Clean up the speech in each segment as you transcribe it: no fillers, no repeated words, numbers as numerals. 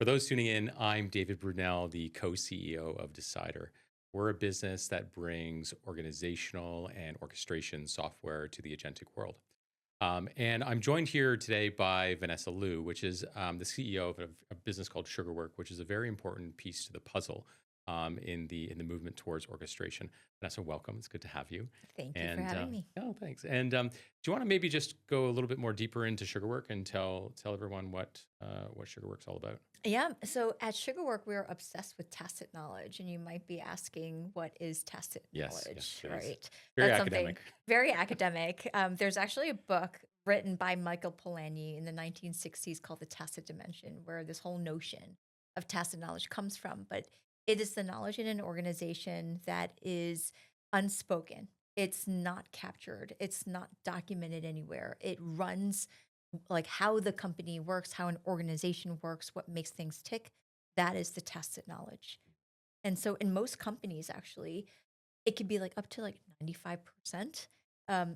For those tuning in, I'm David Brudenell, the co-CEO of Decider. We're a business that brings organizational and orchestration software to the agentic world. And I'm joined here today by Vanessa Liu, which is the CEO of a business called Sugarwork, which is a very important piece to the puzzle in the movement towards orchestration. Vanessa, welcome. It's good to have you. Thank you for And having me. oh, thanks. And do you want to maybe just go a little bit more deeper into Sugarwork and tell everyone what Sugarwork's all about? Yeah, so at Sugarwork, we're obsessed with tacit knowledge, and you might be asking, what is tacit Yes, yes, knowledge, please. right? Very That's something academic. very academic. There's actually a book written by Michael Polanyi in the 1960s called The Tacit Dimension, where this whole notion of tacit knowledge comes from. But it is the knowledge in an organization that is unspoken. It's not captured. It's not documented anywhere. It runs like how the company works, how an organization works, what makes things tick. That is the tacit knowledge. And so in most companies, actually, it could be like up to like 95%,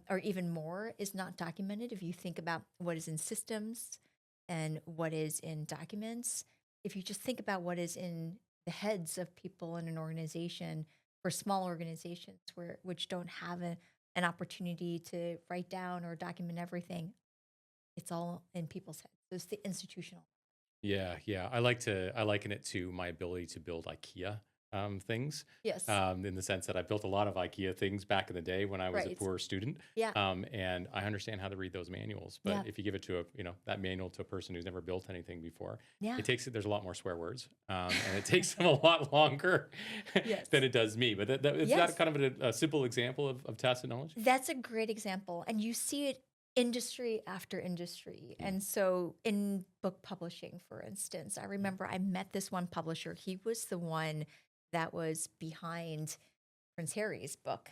or even more is not documented. If you think about what is in systems and what is in documents, if you just think about what is in the heads of people in an organization, for small organizations which don't have an opportunity to write down or document everything, it's all in people's heads. So it's the institutional. Yeah, yeah. I liken it to my ability to build IKEA things, Yes. in the sense that I built a lot of IKEA things back in the day when I was a Right. poor student, Yeah. and I understand how to read those manuals. But Yeah. if you give it to that manual to a person who's never built anything before, Yeah. there's a lot more swear words, and it takes them a lot longer than Yes. it does me. But is that Yes. kind of a simple example of tacit knowledge? That's a great example. And you see it industry after industry. Mm, And so in book publishing, for instance, I remember I met this one publisher. He was the one that was behind Prince Harry's book.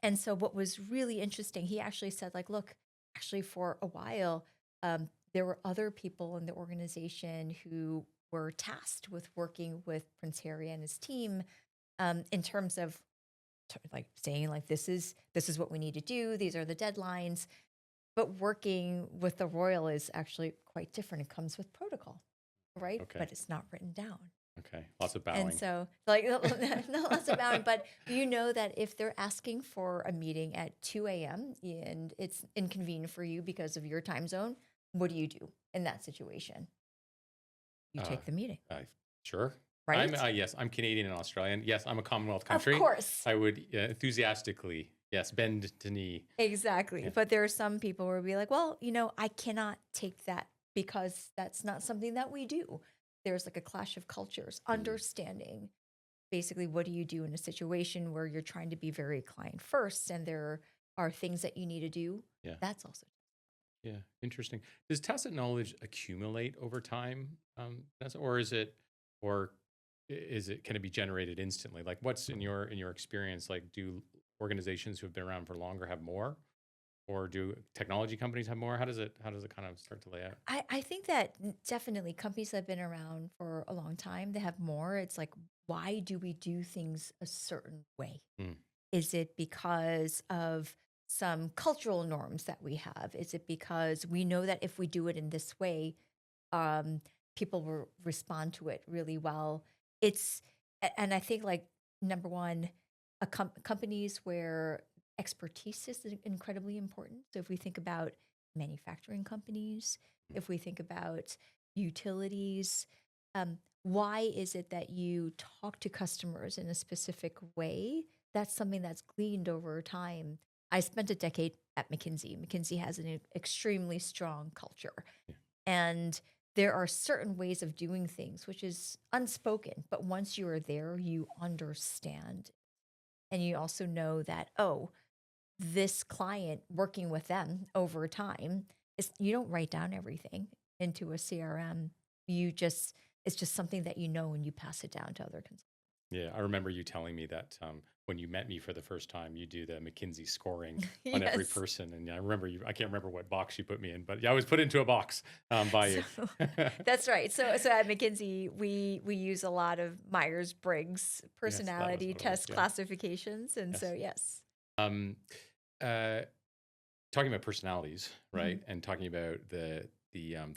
And so what was really interesting, he actually said, like, look, actually for a while, there were other people in the organization who were tasked with working with Prince Harry and his team, in terms of like saying like this is what we need to do. These are the deadlines. But working with the royal is actually quite different. It comes with protocol, right? okay, But it's not written down. okay. Lots of And bowing. so, like, not less about it, but you know that if they're asking for a meeting at 2 a.m. and it's inconvenient for you because of your time zone, what do you do in that situation? You Uh, take the meeting, uh, sure. right? Yes, I'm Canadian and Australian. Yes, I'm a Commonwealth Of country. course. I would enthusiastically, yes, bend the knee. Exactly. Yeah. But there are some people who will be like, well, I cannot take that because that's not something that we do. There's like a clash of cultures, Mm, understanding basically what do you do in a situation where you're trying to be very client first and there are things that you need to do. yeah, That's also. yeah. Interesting. Does tacit knowledge accumulate over time, or can it be generated instantly? Like, what's in your experience? Like, do organizations who have been around for longer have more, or do technology companies have more? How does it kind of start to lay out? I think that definitely companies that have been around for a long time, they have more. It's like, why do we do things a certain way? Mm, Is it because of some cultural norms that we have? Is it because we know that if we do it in this way, um, people will respond to it really well? And I think, like, number one, companies where expertise is incredibly important. So if we think about manufacturing companies, mm, if we think about utilities, why is it that you talk to customers in a specific way? That's something that's gleaned over time. I spent a decade at McKinsey. McKinsey has an extremely strong culture. yeah. And there are certain ways of doing things, which is unspoken. But once you are there, you understand. And you also know that, oh, this client working with them over time is, you don't write down everything into a CRM. It's just something that you know and you pass it down to other consultants. Yeah, I remember you telling me that when you met me for the first time, you do the McKinsey scoring on every Yes. person, and I remember you. I can't remember what box you put me in, but yeah, I was put into a box by So you. that's right. So at McKinsey, we use a lot of Myers-Briggs Yes, that was personality what it was. test Yeah. classifications. And so Yes. yes. Um, uh, Talking about personalities, Mhm. right, and talking about the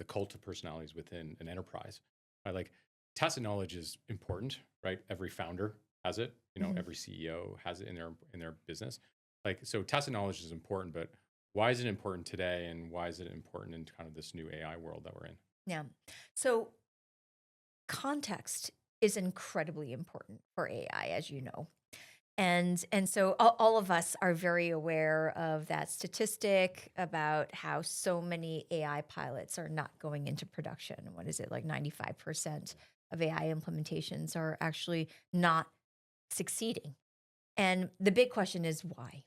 cult of personalities within an enterprise. right? Like tacit knowledge is important, right? Every founder has it. Mhm. Every CEO has it in their business. Like so, tacit knowledge is important, but why is it important today, and why is it important in kind of this new AI world that we're in? Yeah. So context is incredibly important for AI, as you know. And so all of us are very aware of that statistic about how so many AI pilots are not going into production. What is it, like 95% of AI implementations are actually not succeeding? And the big question is why?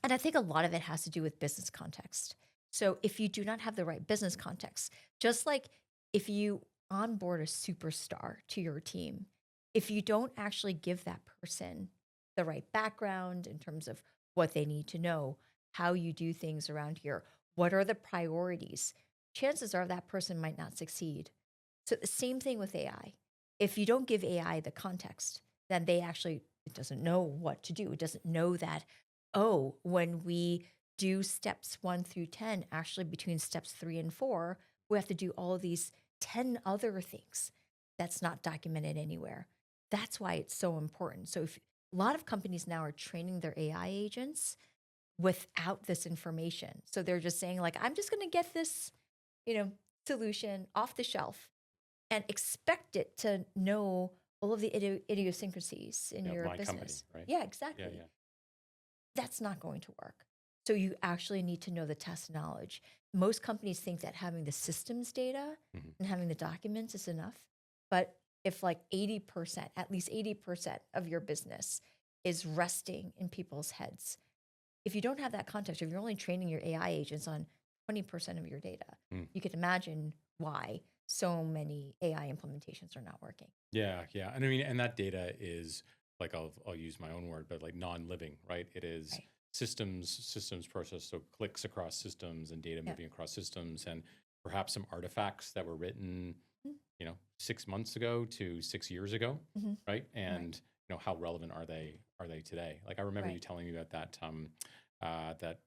And I think a lot of it has to do with business context. So if you do not have the right business context, just like if you onboard a superstar to your team, if you don't actually give that person the right background in terms of what they need to know, how you do things around here, what are the priorities, chances are that person might not succeed. So the same thing with AI. If you don't give AI the context, then it doesn't know what to do. It doesn't know that, oh, when we do steps 1 through 10, actually between steps 3 and 4, we have to do all of these 10 other things that's not documented anywhere. That's why it's so important. So if a lot of companies now are training their AI agents without this information. So they're just saying, like, I'm just gonna get this, you know, solution off the shelf and expect it to know all of the idiosyncrasies in Yeah, your my company, business. right? Yeah, Yeah, exactly. yeah. That's not going to work. So you actually need to know the test knowledge. Most companies think that having the systems data Mhm. and having the documents is enough. But if like 80%, at least 80% of your business is resting in people's heads, if you don't have that context, if you're only training your AI agents on 20% of your data, Mm. you can imagine why so many AI implementations are not working. Yeah, yeah. And I mean, and that data is like I'll use my own word, but like non-living, right? It is Right. systems process, so clicks across systems and data Yeah. moving across systems, and perhaps some artifacts that were written, Mhm. 6 months ago to 6 years ago, Mhm. right? Right. And how relevant are they today? Like I remember you Right. telling me about that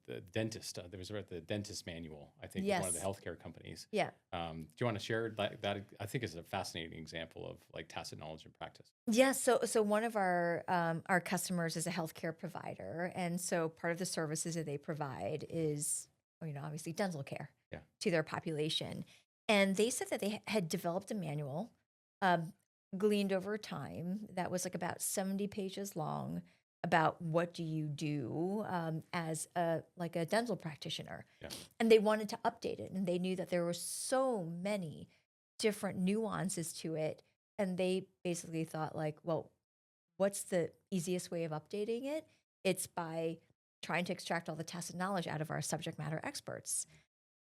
the dentist. There was the dentist manual, I think, with one of the Yes. healthcare companies. Yeah. Do you want to share that? I think is a fascinating example of like tacit knowledge in practice. Yeah, so one of our customers is a healthcare provider, and so part of the services that they provide is, obviously dental care Yeah. to their population. And they said that they had developed a manual, um, gleaned over time, that was like about 70 pages long about what do you do as a dental practitioner. Yeah. And they wanted to update it, and they knew that there were so many different nuances to it, and they basically thought like, well, what's the easiest way of updating it? It's by trying to extract all the tacit knowledge out of our subject matter experts.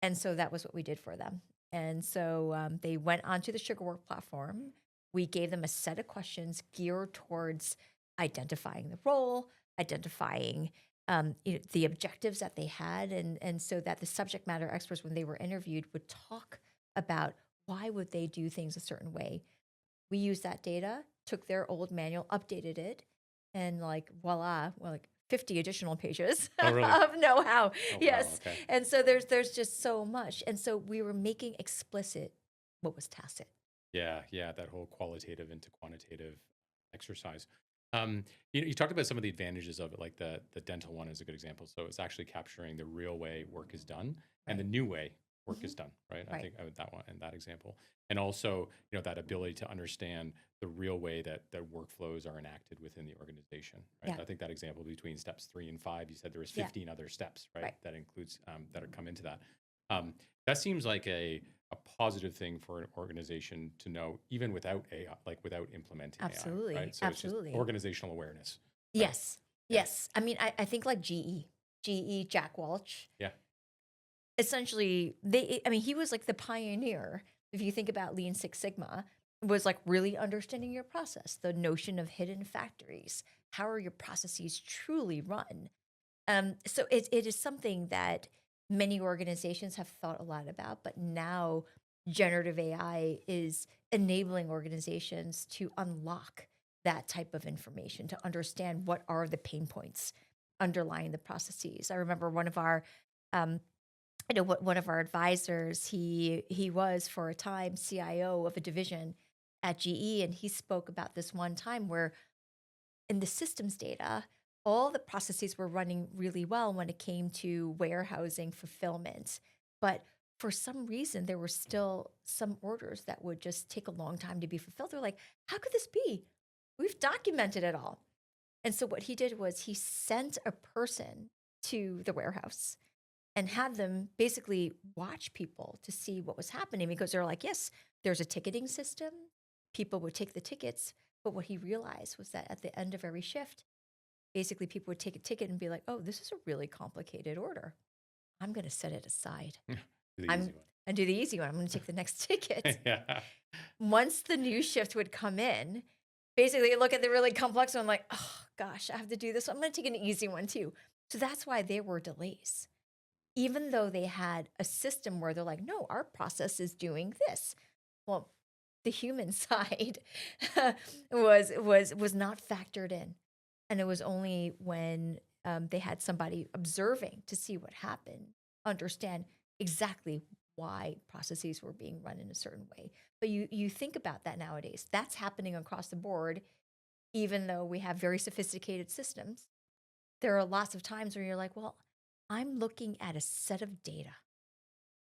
And so that was what we did for them. And so they went onto the Sugarwork platform. We gave them a set of questions geared towards identifying the role, identifying the objectives that they had, and so that the subject matter experts, when they were interviewed, would talk about why would they do things a certain way. We used that data, took their old manual, updated it, and like voila, well, like 50 additional pages Oh, really? of know-how. Oh, wow. Yes. Okay. And so there's just so much. And so we were making explicit what was tacit. Yeah, yeah. That whole qualitative into quantitative exercise. You talked about some of the advantages of it, like the dental one is a good example. So it's actually capturing the real way work is done and the Right. new way work Hmm. is done, right? I Right. think that one and that example, and also that ability to understand the real way that workflows are enacted within the organization, right? Yeah. I think that example between steps 3 and 5, you said there was Yeah. 15 other steps, right? Right. That includes that are come into that. That seems like a positive thing for an organization to know, even without AI, like without implementing AI, Absolutely. right? So it's just Absolutely. organizational awareness, right? Yes. Yeah, Yes. I mean, I think like GE, Jack Welch, yeah, essentially he was like the pioneer. If you think about Lean Six Sigma, was like really understanding your process, the notion of hidden factories. How are your processes truly run? So it is something that many organizations have thought a lot about, but now generative AI is enabling organizations to unlock that type of information, to understand what are the pain points underlying the processes. I remember one of our um, one of our advisors, he was for a time CIO of a division at GE, and he spoke about this one time where in the systems data, all the processes were running really well when it came to warehousing fulfillment. But for some reason, there were still some orders that would just take a long time to be fulfilled. They're like, how could this be? We've documented it all. And so what he did was he sent a person to the warehouse and had them basically watch people to see what was happening because they're like, yes, there's a ticketing system. People would take the tickets. But what he realized was that at the end of every shift, basically people would take a ticket and be like, oh, this is a really complicated order. I'm going to set it aside. The I'm easy one. and do the easy one. I'm going to take the next ticket. Yeah. Once the new shift would come in, basically look at the really complex one, like, oh gosh, I have to do this. I'm going to take an easy one too. So that's why there were delays even though they had a system where they're like, no, our process is doing this. Well, the human side was not factored in, and it was only when they had somebody observing to see what happened, understand exactly why processes were being run in a certain way. But you think about that nowadays. That's happening across the board, even though we have very sophisticated systems. There are lots of times where you're like, well, I'm looking at a set of data.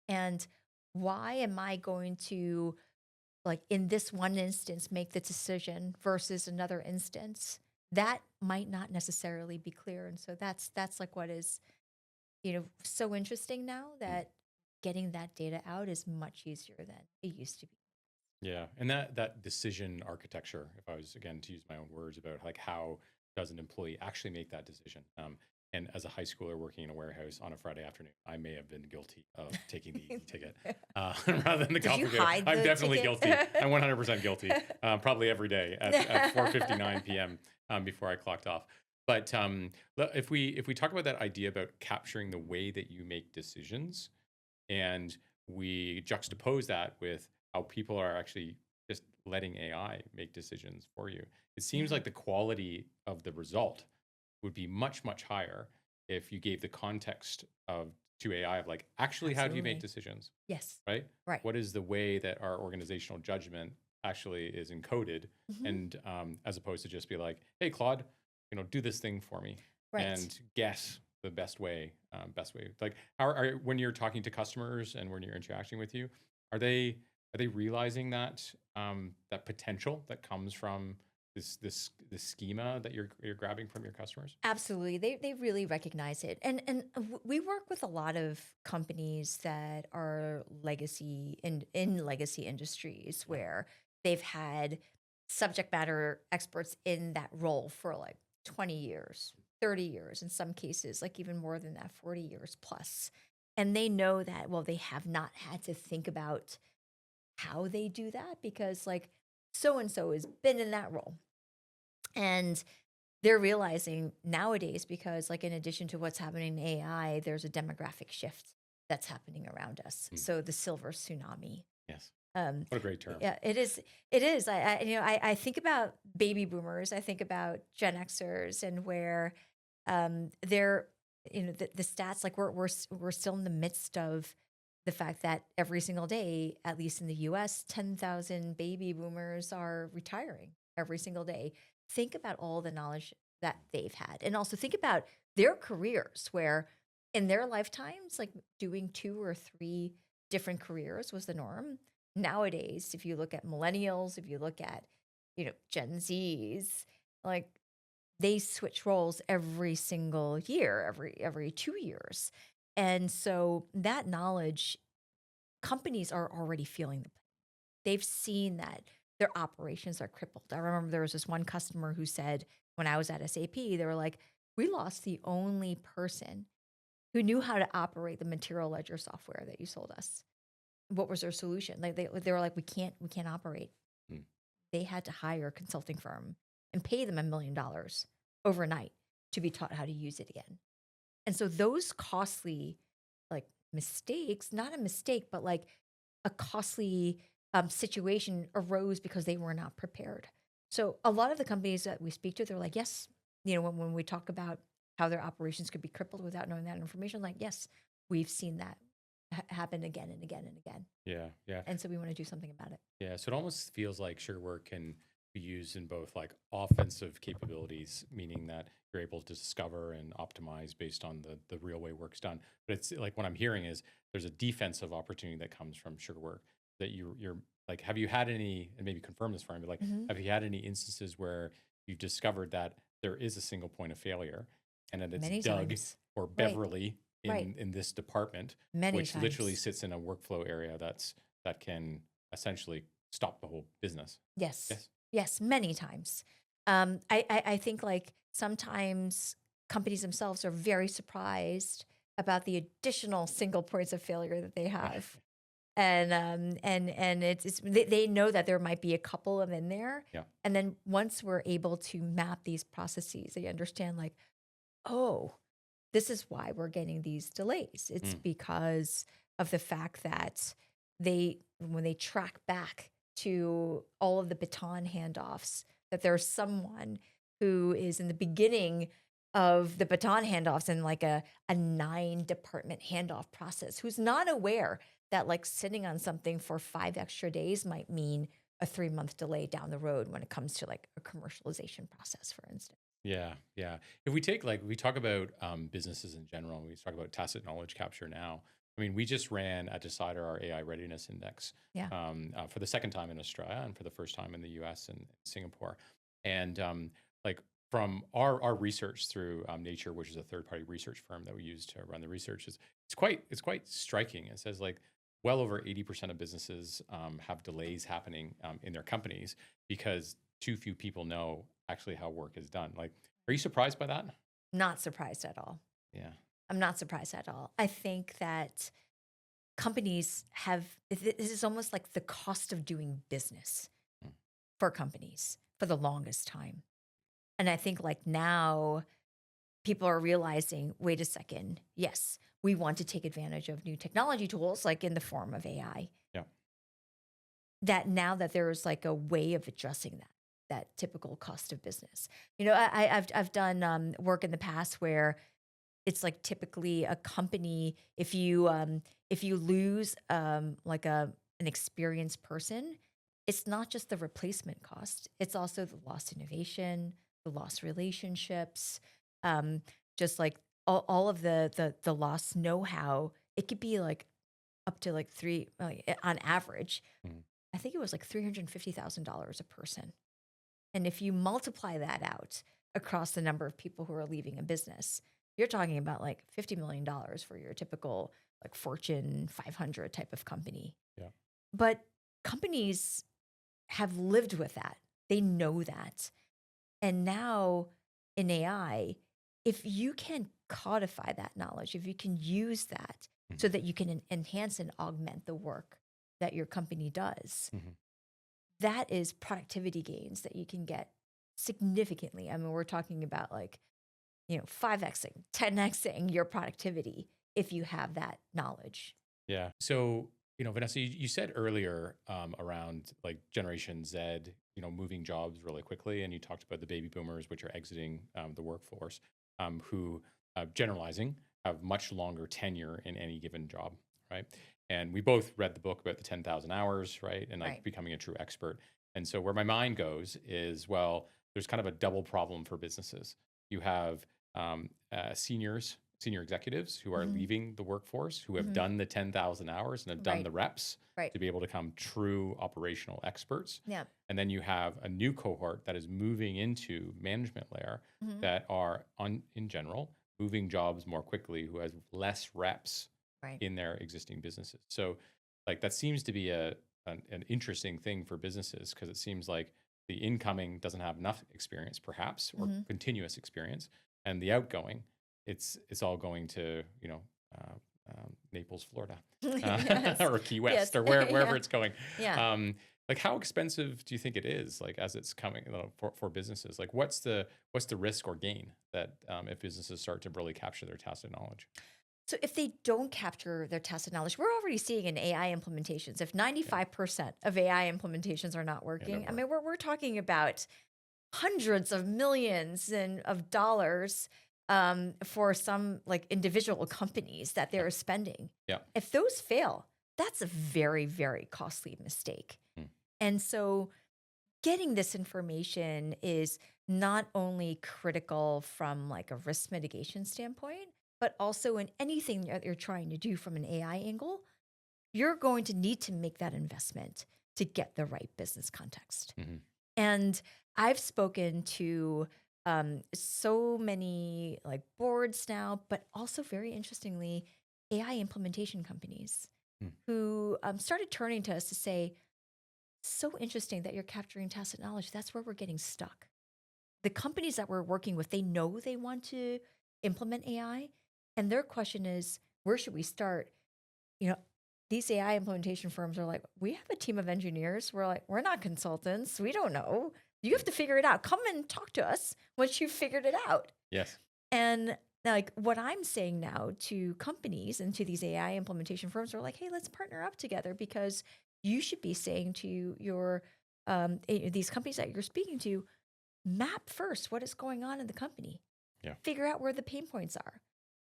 And why am I going to, like, in this one instance, make the decision versus another instance? That might not necessarily be clear. And so that's like what is, so interesting now Mm. that getting that data out is much easier than it used to be. Yeah, and that decision architecture, if I was again to use my own words about like how does an employee actually make that decision? And as a high schooler working in a warehouse on a Friday afternoon, I may have been guilty of taking the easy ticket rather than the Did you complicated. hide I'm the definitely ticket? guilty. I'm 100% guilty. Probably every day at 4:59 p.m. Before I clocked off. But if we talk about that idea about capturing the way that you make decisions, and we juxtapose that with how people are actually just letting AI make decisions for you. It seems Yeah, like the quality of the result would be much, much higher if you gave the context of to AI of like, actually, how do you make absolutely. decisions, Yes. right? Right. What is the way that our organizational judgment actually is encoded, Hmm. and as opposed to just be like, hey, Claude, do this thing for me Right. and guess the best way. Like, when you're talking to customers and when you're interacting with you, are they realizing that potential that comes from this schema that you're grabbing from your customers? Absolutely. They really recognize it. And we work with a lot of companies that are legacy in legacy industries Yeah. where they've had subject matter experts in that role for like 20 years, 30 years, in some cases, like even more than that, 40 years plus. And they know that, well, they have not had to think about how they do that because like so and so has been in that role. And they're realizing nowadays because, like, in addition to what's happening in AI, there's a demographic shift that's happening around us. Mm, So the silver tsunami. yes. Um, What a great term. yeah, it is. It is. I think about baby boomers. I think about Gen Xers and where they're, the stats. Like we're still in the midst of the fact that every single day, at least in the U.S., 10,000 baby boomers are retiring every single day. Think about all the knowledge that they've had, and also think about their careers where in their lifetimes, like doing two or three different careers was the norm. Nowadays, if you look at millennials, if you look at, Gen Zs, like they switch roles every single year, every 2 years. And so that knowledge, companies are already feeling the they've seen that their operations are crippled. I remember there was this one customer who said when I was at SAP, they were like, we lost the only person who knew how to operate the material ledger software that you sold us. What was their solution? Like they were like, we can't operate. Mm. They had to hire a consulting firm and pay them $1 million overnight to be taught how to use it again. And so those costly, like, mistakes, not a mistake, but like a costly situation arose because they were not prepared. So a lot of the companies that we speak to, they're like, yes, when we talk about how their operations could be crippled without knowing that information, like, yes, we've seen that. happen again and again and again. Yeah, yeah, And so we want to do something about it. yeah. So it almost feels like sugar work can be used in both like offensive capabilities, meaning that you're able to discover and optimize based on the real way work's done. But it's like what I'm hearing is there's a defensive opportunity that comes from sugar work that you're like, have you had any, and maybe confirm this for me, but like, Hmm. have you had any instances where you've discovered that there is a single point of failure and that it's Many Doug times. or Right. Beverly Right. in this department, Many which literally times. sits in a workflow area that can essentially stop the whole business. Yes. Yes. Yes. Many times. I think like sometimes companies themselves are very surprised about the additional single points of failure that they Yeah. have. And it's they know that there might be a couple of in there. Yeah. And then once we're able to map these processes, they understand like, oh, this is why we're getting these delays. It's Mm. because of the fact that when they track back to all of the baton handoffs, that there's someone who is in the beginning of the baton handoffs in like a 9 department handoff process who's not aware that like sitting on something for 5 extra days might mean a 3 month delay down the road when it comes to like a commercialization process, for instance. Yeah. Yeah. If we take like we talk about businesses in general, we talk about tacit knowledge capture now. I mean, we just ran at Decider our AI readiness index Yeah. for the second time in Australia and for the first time in the US and Singapore. And like from our research through Nature, which is a third party research firm that we use to run the research, is it's quite striking. It says like well over 80% of businesses have delays happening in their companies because too few people know actually how work is done. Like, are you surprised by that? Not surprised at all. Yeah. I'm not surprised at all. I think that companies have, this is almost like the cost of doing business Mm. for companies for the longest time. And I think like now people are realizing, wait a second, yes, we want to take advantage of new technology tools like in the form of AI. Yeah. That now that there's like a way of addressing that typical cost of business. I've done work in the past where it's like typically a company if you lose like an experienced person, it's not just the replacement cost, it's also the lost innovation, the lost relationships, um, just like all of the lost know-how. It could be like up to like on average, Mm. I think it was like $350,000 a person. And if you multiply that out across the number of people who are leaving a business, you're talking about like $50 million for your typical like Fortune 500 type of company. Yeah. But companies have lived with that. They know that. And now in AI, if you can codify that knowledge, if you can use that Mhm. so that you can enhance and augment the work that your company does, Mhm. that is productivity gains that you can get significantly. I mean, we're talking about like, 5xing, 10xing your productivity if you have that knowledge. Yeah. So, Vanessa, you said earlier around like Generation Z, moving jobs really quickly, and you talked about the baby boomers, which are exiting the workforce, who, generalizing, have much longer tenure in any given job, right? And we both read the book about the 10,000 hours, right? And like Right. becoming a true expert. And so where my mind goes is, well, there's kind of a double problem for businesses. You have senior executives who are Hmm. leaving the workforce, who have Hmm. done the 10,000 hours and have done Right. the reps Right. to be able to become true operational experts. Yeah. And then you have a new cohort that is moving into management layer Hmm. that are in general moving jobs more quickly, who has less reps Right. in their existing businesses. So like that seems to be an interesting thing for businesses because it seems like the incoming doesn't have enough experience perhaps or Hmm. continuous experience, and the outgoing it's all going to uh, Naples, Florida, Yes. or Key West, Yes. or wherever Yeah. it's going. Yeah. Like, how expensive do you think it is? Like, as it's coming for businesses, like, what's the risk or gain that if businesses start to really capture their tacit knowledge? So if they don't capture their tacit knowledge, we're already seeing in AI implementations, if Yeah, 95% of AI implementations are not yeah, don't working, I work. mean, we're talking about hundreds of millions of dollars for some like individual companies that Yeah. they're spending. Yeah. If those fail, that's a very, very costly mistake. Mm. And so getting this information is not only critical from like a risk mitigation standpoint, but also in anything that you're trying to do from an AI angle, you're going to need to make that investment to get the right business context. Hmm. And I've spoken to so many like boards now, but also very interestingly, AI implementation companies Mm. who started turning to us to say, so interesting that you're capturing tacit knowledge. That's where we're getting stuck. The companies that we're working with, they know they want to implement AI. And their question is, where should we start? You know, these AI implementation firms are like, we have a team of engineers. We're like, we're not consultants. We don't know. You have to figure it out. Come and talk to us once you've figured it out. Yes. And like what I'm saying now to companies and to these AI implementation firms are like, hey, let's partner up together because you should be saying to your these companies that you're speaking to, map first what is going on in the company. Yeah. Figure out where the pain points are.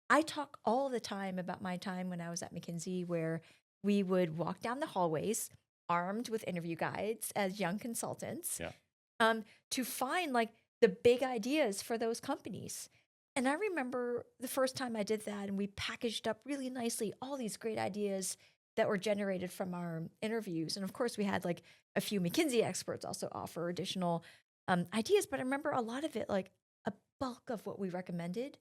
I talk all the time about my time when I was at McKinsey, where we would walk down the hallways armed with interview guides as young consultants Yeah. to find like the big ideas for those companies. And I remember the first time I did that, and we packaged up really nicely all these great ideas that were generated from our interviews. And of course, we had like a few McKinsey experts also offer additional ideas. But I remember a lot of it, like a bulk of what we recommended,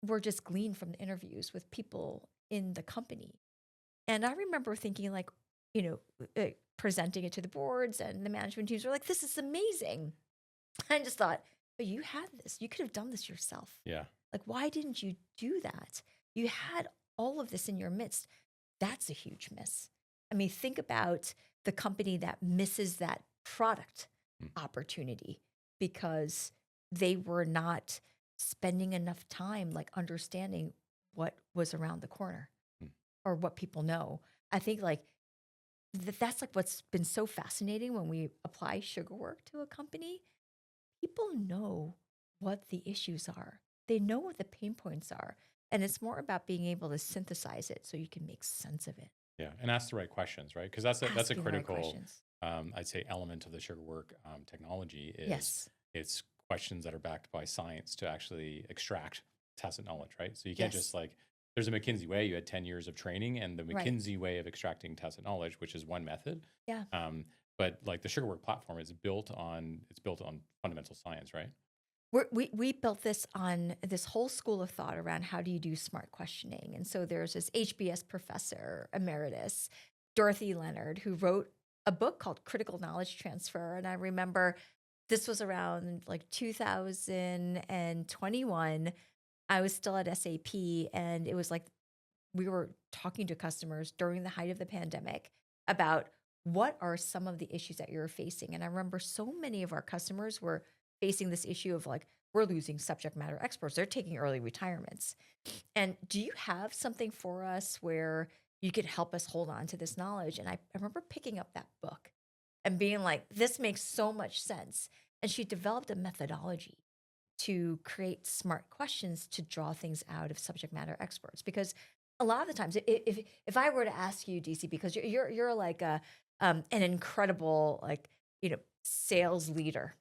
were just gleaned from the interviews with people in the company. And I remember thinking, like, you know, presenting it to the boards and the management teams were like, this is amazing. I just thought, but you had this. You could have done this yourself. Yeah. Like, why didn't you do that? You had all of this in your midst. That's a huge miss. I mean, think about the company that misses that product Mm. opportunity because they were not spending enough time like understanding what was around the corner Mm. or what people know. I think like that's like what's been so fascinating when we apply sugar work to a company. People know what the issues are. They know what the pain points are. And it's more about being able to synthesize it so you can make sense of it. Yeah. And ask the right questions, right? Because that's a Asking the right critical, questions. I'd say, element of the sugar work technology is Yes. it's questions that are backed by science to actually extract tacit knowledge, right? So you can't just Yes. like, there's a McKinsey way. You had 10 years of training, and the Right. McKinsey way of extracting tacit knowledge, which is one method. Yeah. Um, but like the sugar work platform is built on fundamental science, right? We built this on this whole school of thought around how do you do smart questioning. And so there's this HBS professor emeritus, Dorothy Leonard, who wrote a book called Critical Knowledge Transfer. And I remember this was around like 2021. I was still at SAP, and it was like we were talking to customers during the height of the pandemic about what are some of the issues that you're facing. And I remember so many of our customers were facing this issue of like, we're losing subject matter experts. They're taking early retirements. And do you have something for us where you could help us hold on to this knowledge? And I remember picking up that book and being like, this makes so much sense. And she developed a methodology to create smart questions to draw things out of subject matter experts. Because a lot of the times, if I were to ask you, DC, because you're like an incredible like sales leader,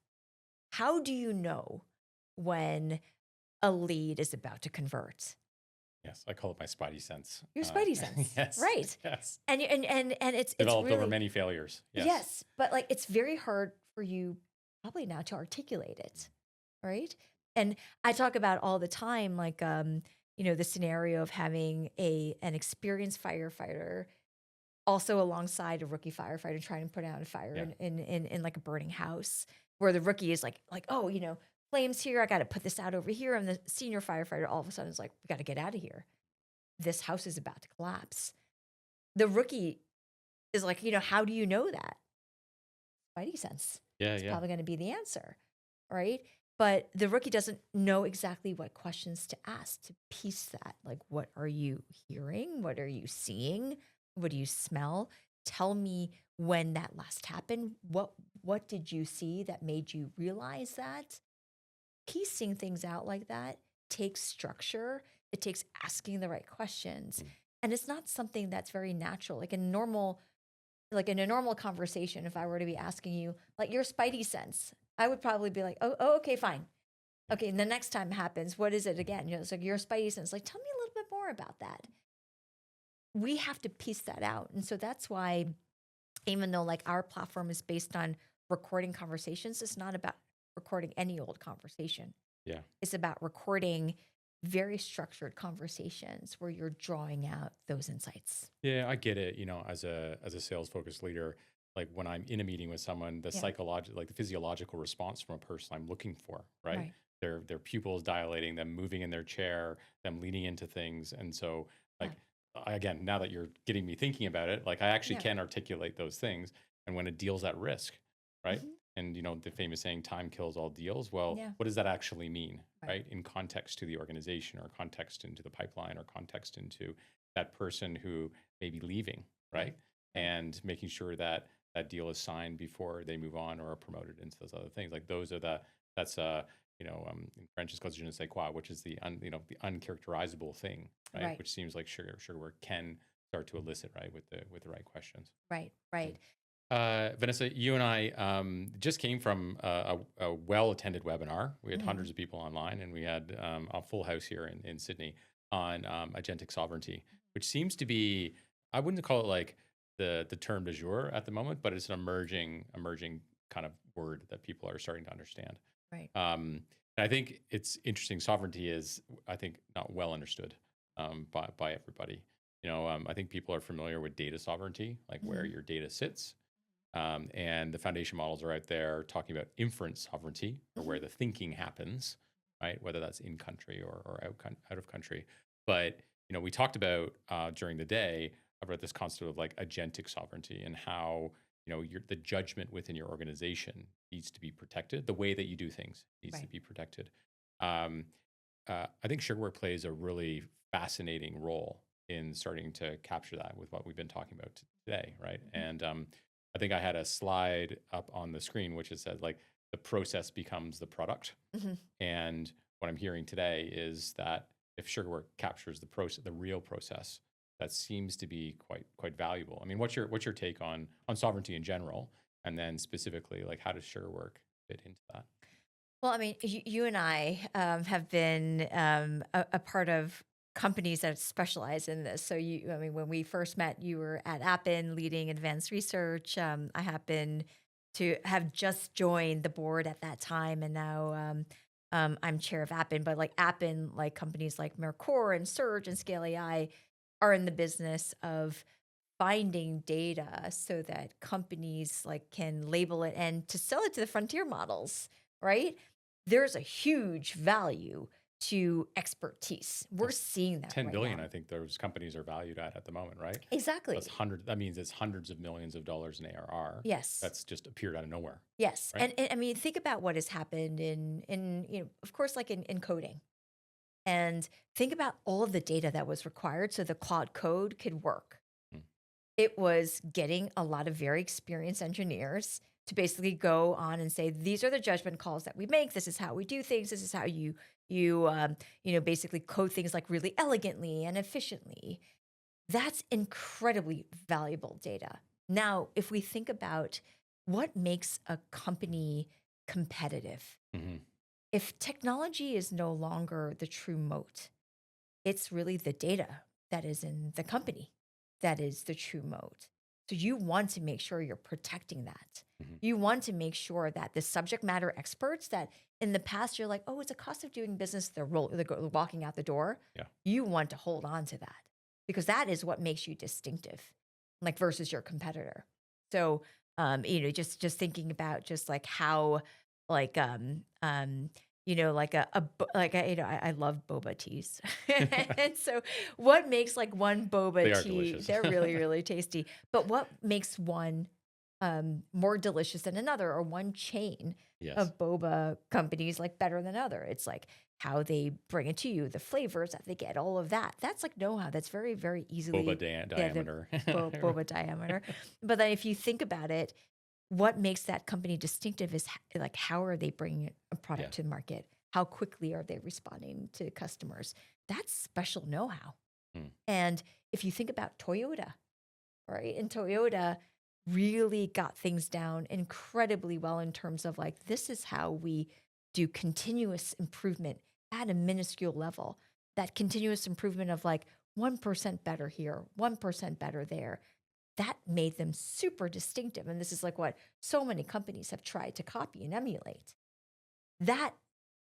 how do you know when a lead is about to convert? Yes. I call it my spidey sense. Your spidey sense, Yes. right? Yes. And it's Developed over really many failures. Yes. yes, but like it's very hard for you probably now to articulate it, right? And I talk about all the time, like the scenario of having an experienced firefighter also alongside a rookie firefighter trying to put out a fire Yeah. in like a burning house, where the rookie is like oh flames here, I got to put this out over here, and the senior firefighter all of a sudden is like, we got to get out of here. This house is about to collapse. The rookie is like, how do you know that? Spidey sense Yeah. is Yeah. probably going to be the answer, right? But the rookie doesn't know exactly what questions to ask to piece that. Like, what are you hearing? What are you seeing? What do you smell? Tell me when that last happened. What did you see that made you realize that? Piecing things out like that takes structure. It takes asking the right questions. Mm. And it's not something that's very natural. Like in a normal conversation, if I were to be asking you, like your spidey sense, I would probably be like, oh, okay, fine. Yeah. Okay, and the next time happens, what is it again? It's like your spidey sense. Like, tell me a little bit more about that. We have to piece that out. And so that's why, even though like our platform is based on recording conversations, it's not about recording any old conversation. Yeah. It's about recording very structured conversations where you're drawing out those insights. Yeah, I get it. As a sales focused leader, like when I'm in a meeting with someone, the Yeah. psychological, like the physiological response from a person I'm looking for, right? Right. Their pupils dilating, them moving in their chair, them leaning into things, and so like Yeah. again, now that you're getting me thinking about it, like I actually Yeah. can articulate those things, and when a deal's at risk, right? Hmm. And the famous saying, "Time kills all deals." Well, Yeah. what does that actually mean, Right. right? In context to the organization, or context into the pipeline, or context into that person who may be leaving, Right. right? Right. And making sure that that deal is signed before they move on or are promoted into those other things. Like those are that's in French it's called je ne sais quoi, which is the uncharacterizable thing, right? Right. Which seems like sugar work can start to elicit, right, with the right questions. Right. Mm. Right. Vanessa, you and I just came from a well-attended webinar. We had Mhm. hundreds of people online, and we had a full house here in Sydney on agentic sovereignty, which seems to be, I wouldn't call it like the term du jour at the moment, but it's an emerging kind of word that people are starting to understand. Right. And I think it's interesting. Sovereignty is, I think, not well understood by everybody. I think people are familiar with data sovereignty, like where Mhm. your data sits, and the foundation models are out there talking about inference sovereignty, or where Mhm. the thinking happens, right? Whether that's in country or out of country. But we talked about during the day about this concept of like agentic sovereignty, and how the judgment within your organization needs to be protected. The way that you do things needs to Right. be protected. Um, I think sugarwork plays a really fascinating role in starting to capture that with what we've been talking about today, right? Mhm. And I think I had a slide up on the screen which has said like the process becomes the product, Mhm. and what I'm hearing today is that if sugarwork captures the process, the real process, that seems to be quite valuable. I mean, what's your take on sovereignty in general, and then specifically like how does sugarwork fit into that? Well, I mean, you and I have been a part of companies that specialize in this. I mean, when we first met, you were at Appen leading advanced research. I happen to have just joined the board at that time, and now I'm chair of Appen. But like Appen, like companies like Mercor and Surge and Scale AI are in the business of finding data so that companies like can label it and to sell it to the frontier models, right? There's a huge value to expertise. We're That's seeing that 10 right billion, now. I think those companies are valued at the moment, right? Exactly. That means it's hundreds of millions of dollars in ARR Yes. that's just appeared out of nowhere, Yes. right? And I mean, think about what has happened in of course, like in coding. And think about all of the data that was required so the cloud code could work. Mm. It was getting a lot of very experienced engineers to basically go on and say, these are the judgment calls that we make. This is how we do things. This is how you basically code things like really elegantly and efficiently. That's incredibly valuable data. Now, if we think about what makes a company competitive, Hmm. if technology is no longer the true moat, it's really the data that is in the company that is the true moat. So you want to make sure you're protecting that. Hmm. You want to make sure that the subject matter experts that in the past you're like, oh, it's a cost of doing business. They're walking out the door. Yeah. You want to hold on to that because that is what makes you distinctive, like versus your competitor. So, just thinking about just like how, like, I love boba teas. And so what makes like one They boba are tea, delicious. they're really, really tasty. But what makes one more delicious than another, or one chain Yes. of boba companies like better than other? It's like how they bring it to you, the flavors that they get, all of that. That's like know-how. That's very, very Boba easily, yeah, the diameter. boba diameter. But then if you think about it, what makes that company distinctive is like how are they bringing a Yeah. product to the market? how quickly are they responding to customers? That's special know-how. Hmm. And if you think about Toyota, right? And Toyota really got things down incredibly well in terms of like, this is how we do continuous improvement at a minuscule level. That continuous improvement of like 1% better here, 1% better there. That made them super distinctive. And this is like what so many companies have tried to copy and emulate. That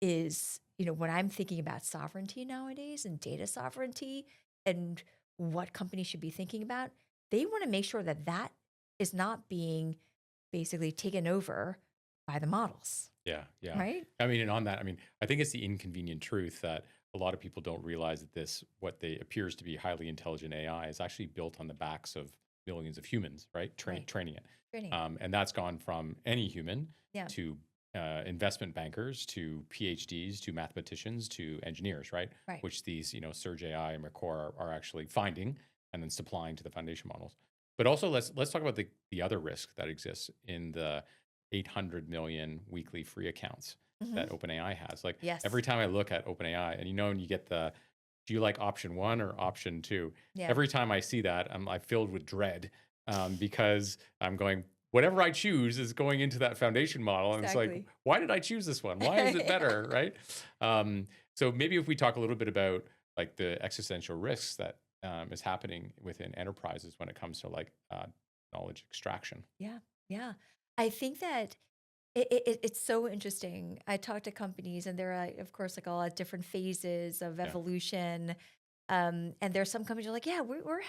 is, when I'm thinking about sovereignty nowadays and data sovereignty and what companies should be thinking about, they want to make sure that that is not being basically taken over by the models, Yeah, yeah. right? I mean, and on that, I mean, I think it's the inconvenient truth that a lot of people don't realize that this, what they appears to be highly intelligent AI, is actually built on the backs of millions of humans, right? Right. Training it. Training. And that's gone from any human Yeah. to investment bankers, to PhDs, to mathematicians, to engineers, right? Right. Which these, Surge AI and Mercor are actually finding and then supplying to the foundation models. But also, let's talk about the other risk that exists in the 800 million weekly free accounts Hmm. that OpenAI has. Like Yes. every time I look at OpenAI, and and you get the, do you like option one or option two? Yeah. Every time I see that, I'm filled with dread because I'm going, whatever I choose is going into that foundation model. And it's like, Exactly. why did I choose this one? Why is it Yeah. better? Right. So maybe if we talk a little bit about like the existential risks that is happening within enterprises when it comes to like knowledge extraction. Yeah. Yeah. I think that it's so interesting. I talk to companies, and there are, of course, like all at different phases of Yeah. evolution. And there's some companies are like, yeah, we're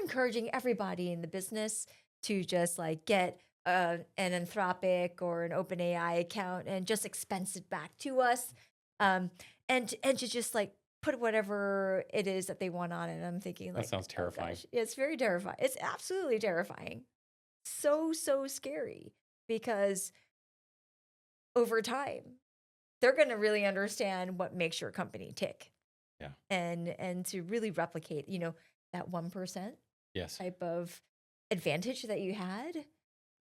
encouraging everybody in the business to just like get an Anthropic or an OpenAI account and just expense it back to us, um, and to just like put whatever it is that they want on it. And I'm thinking That like, sounds oh terrifying. gosh, it's very terrifying. It's absolutely terrifying. So scary because over time they're going to really understand what makes your company tick, Yeah. and to really replicate, that 1% Yes. type of advantage that you had,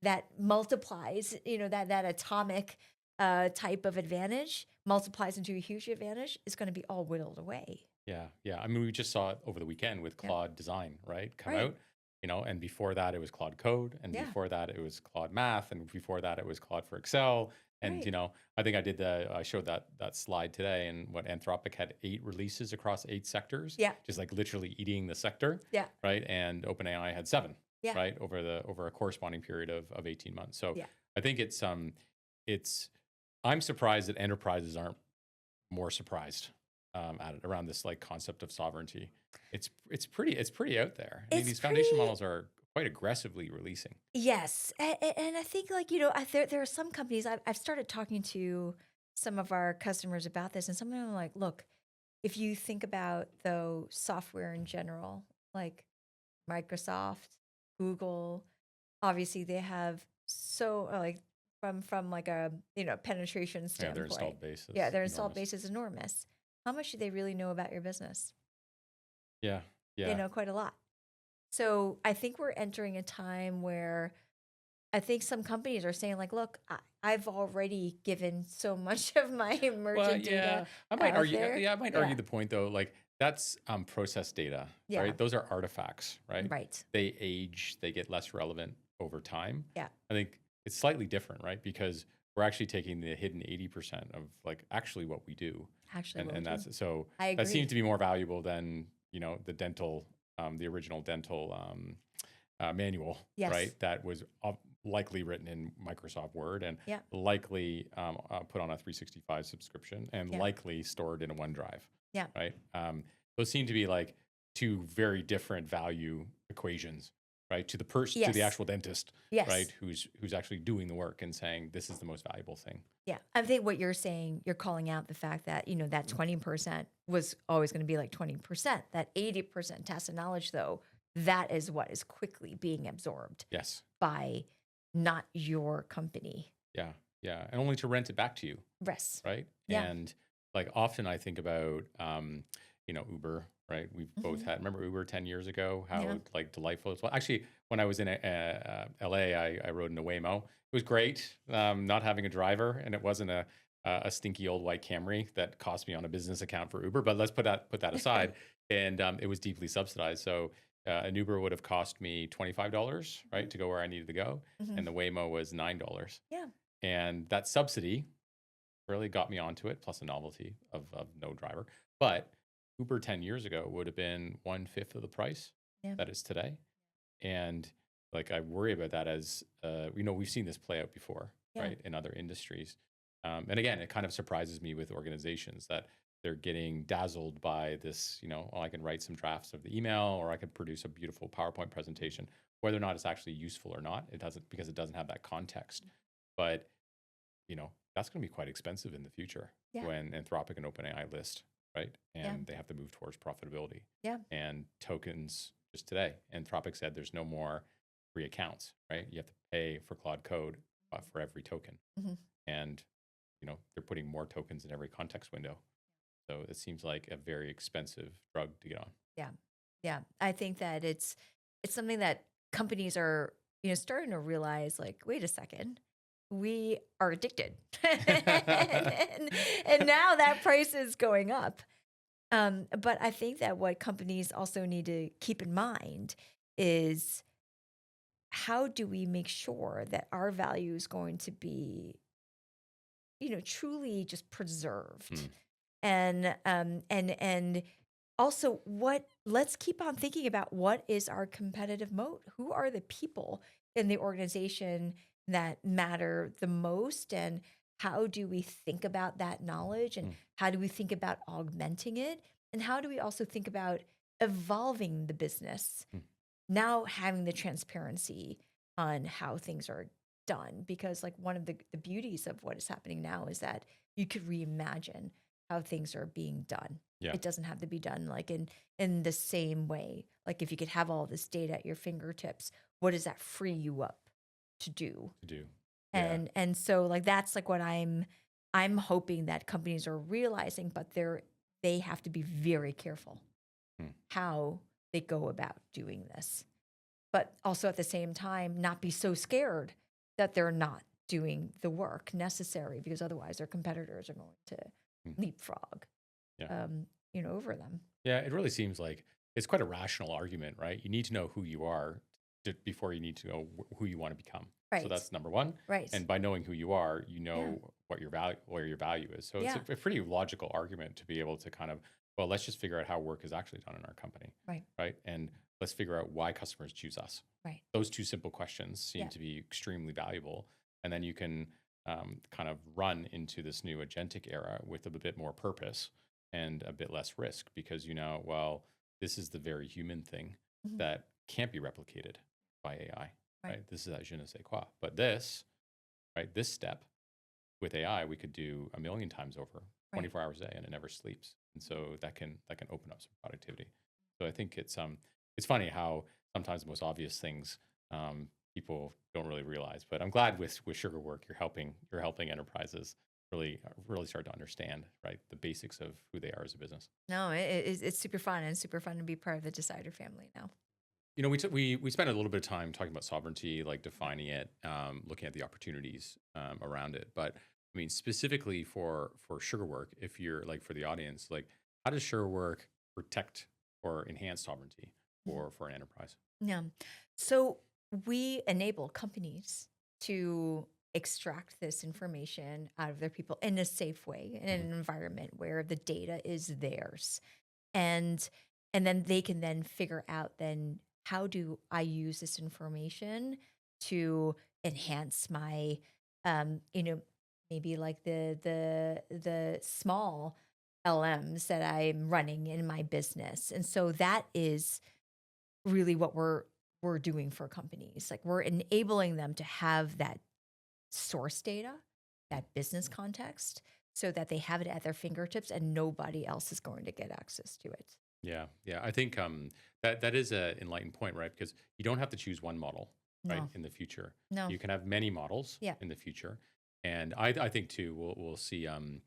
that multiplies, that atomic type of advantage multiplies into a huge advantage, is going to be all whittled away. Yeah, yeah. I mean, we just saw it over the weekend with Yep. Claude Design, right? Come Right. out, and before that it was Claude Code, and Yeah. before that it was Claude Math, and before that it was Claude for Excel. And Right. I think I showed that slide today, and what Anthropic had 8 releases across 8 sectors, Yeah. just like literally eating the sector, Yeah. right? And OpenAI had 7, Yeah. right, over a corresponding period of 18 months. So Yeah. I think it's I'm surprised that enterprises aren't more surprised at it around this like concept of sovereignty. It's pretty out there. I mean, It's these foundation pretty. models are quite aggressively releasing. Yes, and I think like there are some companies I've started talking to some of our customers about this, and some of them are like, look, if you think about though software in general, like Microsoft, Google, obviously they have so like from like a penetration Yeah, their standpoint, installed base yeah, is their installed enormous. base is enormous. How much do they really know about your business? Yeah, They yeah. know quite a lot. So I think we're entering a time where I think some companies are saying like, look, I've already given so much of my Well, emergent data yeah, I might out argue. there. Yeah, I might argue Yeah. the point though. Like that's process data, Yeah. right? Those are artifacts, right? Right. They age, they get less relevant over time. Yeah. I think it's slightly different, right? Because we're actually taking the hidden 80% of like actually what we do, Actually, and what we and do. that's so I that seems agree. to be more valuable than the dental, the original dental manual, Yes. right? That was likely written in Microsoft Word and Yeah. likely put on a 365 subscription and Yeah. likely stored in a OneDrive, Yeah. right? Those seem to be like two very different value equations, right? To the person, to the Yes. actual dentist, right? Yes. Who's actually doing the work and saying this is the most valuable thing. Yeah. I think what you're saying, you're calling out the fact that, that 20% was always going to be like 20%. That 80% tacit knowledge, though, that is what is quickly being absorbed Yes. by not your company. Yeah. Yeah. And only to rent it back to you, Yes. right? Yeah. And like often I think about, Uber, right? We've both Hmm. had, remember Uber 10 years ago, Yeah. how like delightful it was. Well, actually, when I was in LA, I rode in a Waymo. It was great, not having a driver, and it wasn't a a stinky old white Camry that cost me on a business account for Uber. But let's put that aside. And it was deeply subsidized. So an Uber would have cost me $25, right, Mhm. to go where I needed to go, Mhm. and the Waymo was $9. Yeah. And that subsidy really got me onto it, plus a novelty of no driver. But Uber 10 years ago would have been one fifth of the price Yeah. that it's today. And like I worry about that as we've seen this play out before, Yeah. right, in other industries. And again, it kind of surprises me with organizations that they're getting dazzled by this. Oh, I can write some drafts of the email, or I can produce a beautiful PowerPoint presentation. Whether or not it's actually useful or not, it doesn't, because it doesn't have that context. But that's going to be quite expensive in the future Yeah. when Anthropic and OpenAI list, right? Yeah. And they have to move towards profitability. Yeah. And tokens, just today, Anthropic said there's no more free accounts, right? You have to pay for Claude Code for every token. Mhm. And, they're putting more tokens in every context window. So it seems like a very expensive drug to get on. Yeah. Yeah. I think that it's something that companies are, starting to realize like, wait a second, we are addicted. And now that price is going up. But I think that what companies also need to keep in mind is how do we make sure that our value is going to be, truly just preserved? Mm, And also, what let's keep on thinking about what is our competitive moat? Who are the people in the organization that matter the most? And how do we think about that knowledge? And mm, how do we think about augmenting it? And how do we also think about evolving the business? mm, Now having the transparency on how things are done, because like one of the beauties of what is happening now is that you could reimagine how things are being done. yeah, It doesn't have to be done like in the same way. Like if you could have all this data at your fingertips, what does that free you up to do? to do. Yeah. And so like that's like what I'm hoping that companies are realizing, but they have to be very careful Mm, how they go about doing this. But also at the same time, not be so scared that they're not doing the work necessary, because otherwise their competitors are going to mm, leapfrog, yeah. over them. Yeah, it really seems like it's quite a rational argument, right? You need to know who you are before you need to know who you want to become. So Right. that's number one. Right. And by knowing who you are, you Yeah. know what your value, where your value is. So it's Yeah. a pretty logical argument to be able to kind of, well, let's just figure out how work is actually done in our company, Right. right? And let's figure out why customers choose us. Right. Those two simple questions seem Yeah. to be extremely valuable. And then you can kind of run into this new agentic era with a bit more purpose and a bit less risk, because well, this is the very human thing Mhm. that can't be replicated by AI, Right. right? This is that je ne sais quoi. But this, right, this step with AI, we could do a million times over, Right. 24 hours a day, and it never sleeps. And so that can open up some productivity. So I think it's funny how sometimes the most obvious things people don't really realize. But I'm glad with Sugar Work, you're helping enterprises really start to understand, right, the basics of who they are as a business. No, it's super fun, and super fun to be part of the Decider family now. We spent a little bit of time talking about sovereignty, like defining it, looking at the opportunities around it. But I mean, specifically for Sugar Work, if you're like for the audience, like how does Sugar Work protect or enhance sovereignty Mhm. for an enterprise? Yeah. So we enable companies to extract this information out of their people in a safe way, in Hmm. an environment where the data is theirs. And then they can then figure out then how do I use this information to enhance my um, you know, maybe like the small LMs that I'm running in my business. And so that is really what we're doing for companies. Like we're enabling them to have that source data, that business context, so that they have it at their fingertips and nobody else is going to get access to it. Yeah, yeah. I think that is an enlightened point, right? Because you don't have to choose one model, right, No, in the future. no. You can have many models Yeah. in the future, and I think too we'll see an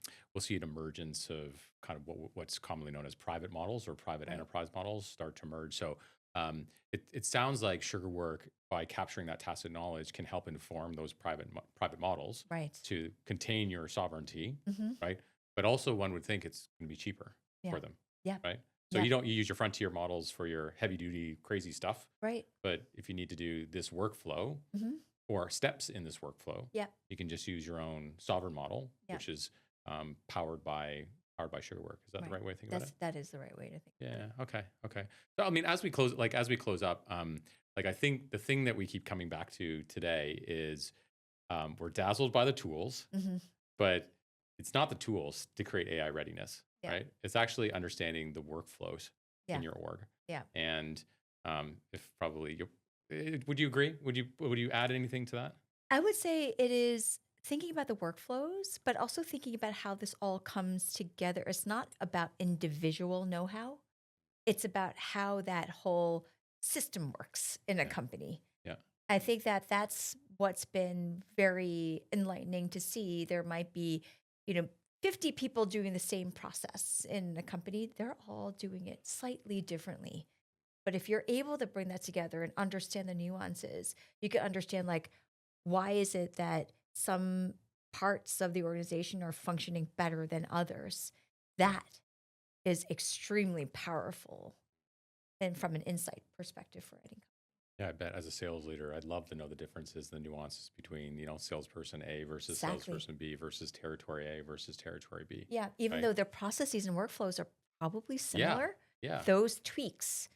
emergence of kind of what's commonly known as private models or private Right. enterprise models start to emerge. So It sounds like sugar work, by capturing that tacit knowledge, can help inform those private models Right. to contain your sovereignty, Hmm. right? But also, one would think it's going to be cheaper Yeah. for them, Yep. right? So Yep. you use your frontier models for your heavy duty crazy stuff, Right. but if you need to do this workflow Hmm. or steps in this workflow, Yep. you can just use your own sovereign model, Yep. which is powered by sugar work. Is that the Right. right way to think about it? That is the right way to think about Yeah. it. Okay. Okay. So I mean, as we close up, like I think the thing that we keep coming back to today is we're dazzled by the tools, Hmm. but it's not the tools to create AI readiness, Yeah. right? It's actually understanding the workflows Yeah. in your org. Yeah. And if probably you, would you agree? Would you add anything to that? I would say it is thinking about the workflows, but also thinking about how this all comes together. It's not about individual know how, it's about how that whole system works in a Yeah. company. Yeah. I think that that's what's been very enlightening to see. There might be, you know, 50 people doing the same process in a company. They're all doing it slightly differently. But if you're able to bring that together and understand the nuances, you can understand like why is it that some parts of the organization are functioning better than others. That is extremely powerful and from an insight perspective for any company. Yeah, I bet as a sales leader, I'd love to know the differences, the nuances between, salesperson A versus Exactly. salesperson B versus territory A versus territory B, Yeah, even right? though their processes and workflows are probably Yeah. similar, Yeah. those tweaks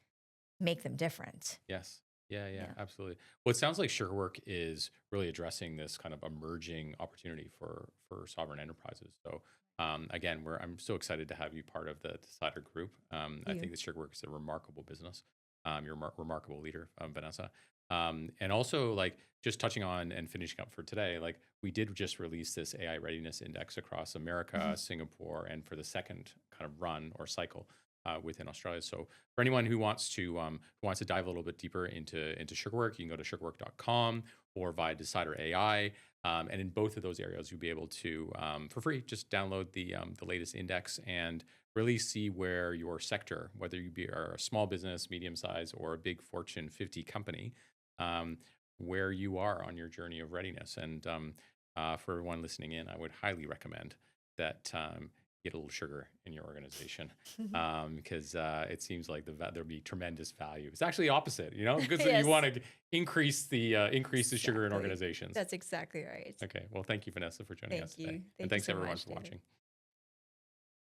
make them different. Yes. Yeah, yeah, Yeah. absolutely. Well, it sounds like SugarWork is really addressing this kind of emerging opportunity for sovereign enterprises. So again, I'm so excited to have you part of the Decider group. I You. think that SugarWork is a remarkable business. You're a remarkable leader, Vanessa. And also, like, just touching on and finishing up for today, like, we did just release this AI readiness index across America, Mhm. Singapore, and for the second kind of run or cycle within Australia. So for anyone who wants to dive a little bit deeper into SugarWork, you can go to sugarwork.com or via Decider AI. And in both of those areas, you'll be able to, for free, just download the latest index and really see where your sector, whether are a small business, medium size, or a big Fortune 50 company, um, where you are on your journey of readiness. And for everyone listening in, I would highly recommend that get a little sugar in your organization because it seems like there'll be tremendous value. It's actually opposite, because you Yes, want to increase the sugar in exactly. organizations. That's exactly right. Okay, well, thank you, Vanessa, for joining us Thank today, you. and Thank you thanks so everyone much, for David. watching.